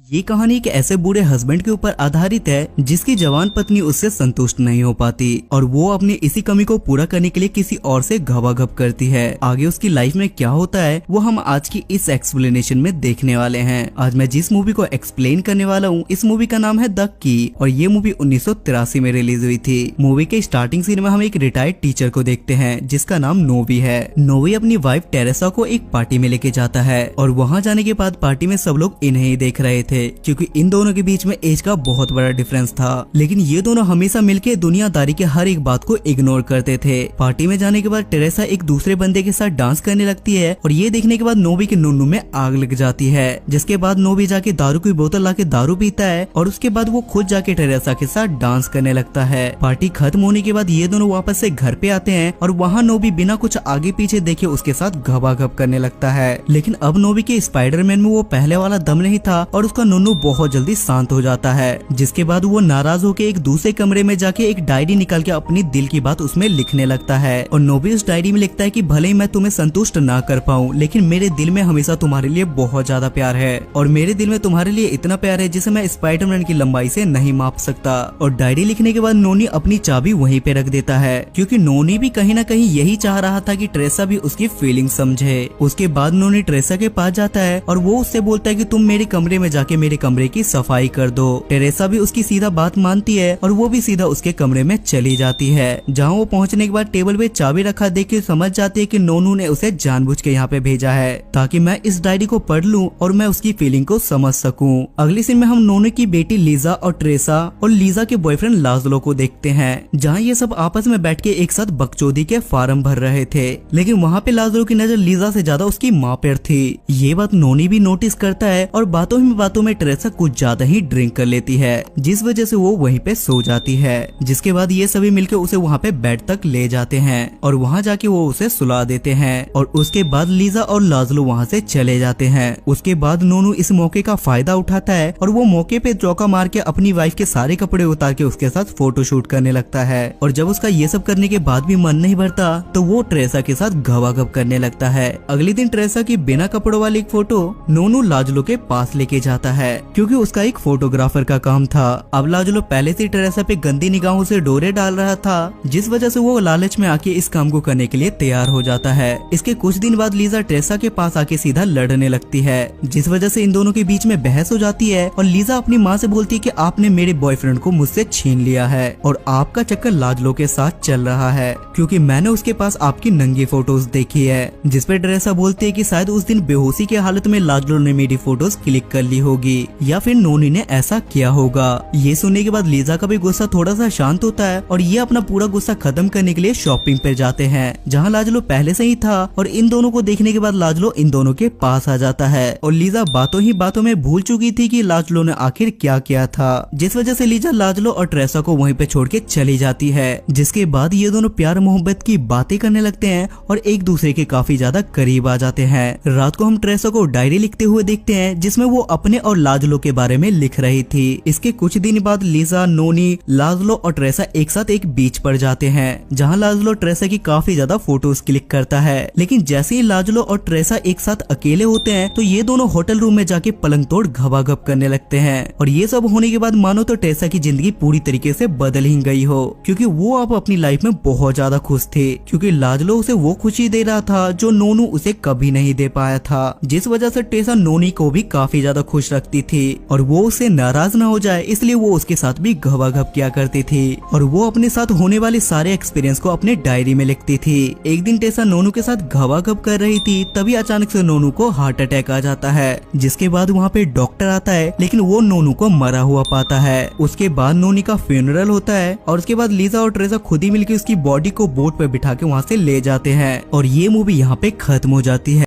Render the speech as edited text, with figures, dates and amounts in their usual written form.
ये कहानी एक ऐसे बूढ़े हस्बैंड के ऊपर आधारित है जिसकी जवान पत्नी उससे संतुष्ट नहीं हो पाती और वो अपनी इसी कमी को पूरा करने के लिए किसी और से घबाघब करती है। आगे उसकी लाइफ में क्या होता है वो हम आज की इस एक्सप्लेनेशन में देखने वाले हैं। आज मैं जिस मूवी को एक्सप्लेन करने वाला हूँ इस मूवी का नाम है द की और ये मूवी 1983 में रिलीज हुई थी। मूवी के स्टार्टिंग सीन में हम एक रिटायर्ड टीचर को देखते हैं जिसका नाम नोवी है। नोवी अपनी वाइफ टेरेसा को एक पार्टी में लेके जाता है और वहाँ जाने के बाद पार्टी में सब लोग इन्हें ही देख रहे थे क्योंकि इन दोनों के बीच में एज का बहुत बड़ा डिफरेंस था। लेकिन ये दोनों हमेशा मिलकर दुनियादारी के हर एक बात को इग्नोर करते थे। पार्टी में जाने के बाद टेरेसा एक दूसरे बंदे के साथ डांस करने लगती है और ये देखने के बाद नोवी के नुन्नू में आग लग जाती है। जिसके बाद नोवी जाके दारू की बोतल लाके दारू पीता है और उसके बाद वो खुद जाके टेरेसा के साथ डांस करने लगता है। पार्टी खत्म होने के बाद ये दोनों वापस से घर पे आते हैं और वहाँ नोवी बिना कुछ आगे पीछे देखे उसके साथ घबाघब करने लगता है। लेकिन अब नोवी के स्पाइडरमैन में वो पहले वाला दम नहीं था और उसका नुन्नू बहुत जल्दी शांत हो जाता है। जिसके बाद वो नाराज होकर एक दूसरे कमरे में जाके एक डायरी निकाल के अपनी दिल की बात उसमें लिखने लगता है और नोवी उस डायरी में लिखता है कि भले ही मैं तुम्हें संतुष्ट ना कर पाऊं लेकिन मेरे दिल में हमेशा तुम्हारे लिए बहुत ज्यादा प्यार है और मेरे दिल में तुम्हारे लिए इतना प्यार है जिसे मैं स्पाइडरमैन की लंबाई से नहीं माप सकता। और डायरी लिखने के बाद नोनी अपनी चाबी वहीं पे रख देता है क्योंकि नोनी भी कहीं ना कहीं यही चाह रहा था कि ट्रेसा भी उसकी फीलिंग समझे। उसके बाद नोनी ट्रेसा के पास जाता है और वो उससे बोलता है कि तुम मेरे कमरे में जाके मेरे कमरे की सफाई कर दो। टेरेसा भी उसकी सीधा बात मानती है और वो भी सीधा उसके कमरे में चली जाती है। जहाँ वो पहुँचने के बाद टेबल पे चाबी रखा देख के समझ जाती है कि नोनू ने उसे जानबूझ के यहाँ पे भेजा है ताकि मैं इस डायरी को पढ़ लूं और मैं उसकी फीलिंग को समझ सकूं। अगले सीन में हम नोनू की बेटी लीजा और ट्रेसा और लीजा के बॉयफ्रेंड लाजलो को देखते हैं जहाँ ये सब आपस में बैठ के एक साथ बकचोदी के फार्म भर रहे थे। लेकिन वहाँ पे लाजलो की नजर लीजा से ज्यादा उसकी माँ पर थी। ये बात नोनी भी नोटिस करता है और बातों में ट्रेसा कुछ ज्यादा ही ड्रिंक कर लेती है जिस वजह से वो वहीं पे सो जाती है। जिसके बाद ये सभी मिलकर उसे वहाँ पे बेड तक ले जाते हैं और वहाँ जाके वो उसे सुला देते हैं और उसके बाद लीजा और लाजलो वहाँ से चले जाते हैं। उसके बाद नोनू इस मौके का फायदा उठाता है और वो मौके पे चौका मार के अपनी वाइफ के सारे कपड़े उतार के उसके साथ फोटो शूट करने लगता है और जब उसका ये सब करने के बाद भी मन नहीं भरता तो वो ट्रेसा के साथ घबाघब करने लगता है। अगले दिन ट्रेसा की बिना कपड़ों वाली एक फोटो नोनू लाजलो के पास लेके जाता है क्योंकि उसका एक फोटोग्राफर का काम था। अब लाजलो पहले से ट्रेसा पे गंदी निगाहों से डोरे डाल रहा था जिस वजह से वो लालच में आके इस काम को करने के लिए तैयार हो जाता है। इसके कुछ दिन बाद लीजा ट्रेसा के पास आके सीधा लड़ने लगती है जिस वजह से इन दोनों के बीच में बहस हो जाती है और लीजा अपनी माँ से बोलती है कि आपने मेरे बॉयफ्रेंड को मुझसे छीन लिया है और आपका चक्कर लाजलो के साथ चल रहा है क्योंकि मैंने उसके पास आपकी नंगी फोटोज देखी है। जिस पे ट्रेसा बोलती है कि शायद उस दिन बेहोशी के हालत में लाजलो ने मेरी फोटोज क्लिक कर ली होगी या फिर नोनी ने ऐसा किया होगा। ये सुनने के बाद लीजा का भी गुस्सा थोड़ा सा शांत होता है और ये अपना पूरा गुस्सा खत्म करने के लिए शॉपिंग पे जाते हैं जहाँ लाजलो पहले से ही था और इन दोनों को देखने के बाद लाजलो इन दोनों के पास आ जाता है और लीजा बातों ही बातों में भूल चुकी थी कि लाजलो ने आखिर क्या किया था जिस वजह से लीजा लाजलो और ट्रेसा को वहीं पे छोड़ के चली जाती है। जिसके बाद ये दोनों प्यार मोहब्बत की बातें करने लगते हैं और एक दूसरे के काफी ज्यादा करीब आ जाते हैं। रात को हम ट्रेसा को डायरी लिखते हुए देखते हैं जिसमें वो अपने और लाजलो के बारे में लिख रही थी। इसके कुछ दिन बाद लीजा, नोनी, लाजलो और ट्रेसा एक साथ एक बीच पर जाते हैं जहाँ लाजलो ट्रेसा की काफी ज्यादा फोटोज क्लिक करता है। लेकिन जैसे ही लाजलो और ट्रेसा एक साथ अकेले होते हैं तो ये दोनों होटल रूम में जाके पलंग तोड़ घबाघब करने लगते हैं और ये सब होने के बाद मानो तो ट्रेसा की जिंदगी पूरी तरीके से बदल ही गई हो क्योंकि वो अब अपनी लाइफ में बहुत ज्यादा खुश थे क्योंकि लाजलो उसे वो खुशी दे रहा था जो नोनू उसे कभी नहीं दे पाया था। जिस वजह से ट्रेसा नोनी को भी काफी ज्यादा खुश रखती थी और वो उससे नाराज ना हो जाए इसलिए वो उसके साथ भी घबाघब किया करती थी और वो अपने साथ होने वाले सारे एक्सपीरियंस को अपने डायरी में लिखती थी। एक दिन ट्रेसा नोनू के साथ घबाघब कर रही थी तभी अचानक से नोनू को हार्ट अटैक आ जाता है जिसके बाद वहाँ पे डॉक्टर आता है लेकिन वो नोनू को मरा हुआ पाता है। उसके बाद नोनी का फ्यूनरल होता है और उसके बाद लीजा और ट्रेसा खुद ही मिलकर उसकी बॉडी को बोट पे बिठा के वहाँ से ले जाते हैं और ये मूवी यहाँ पे खत्म हो जाती है।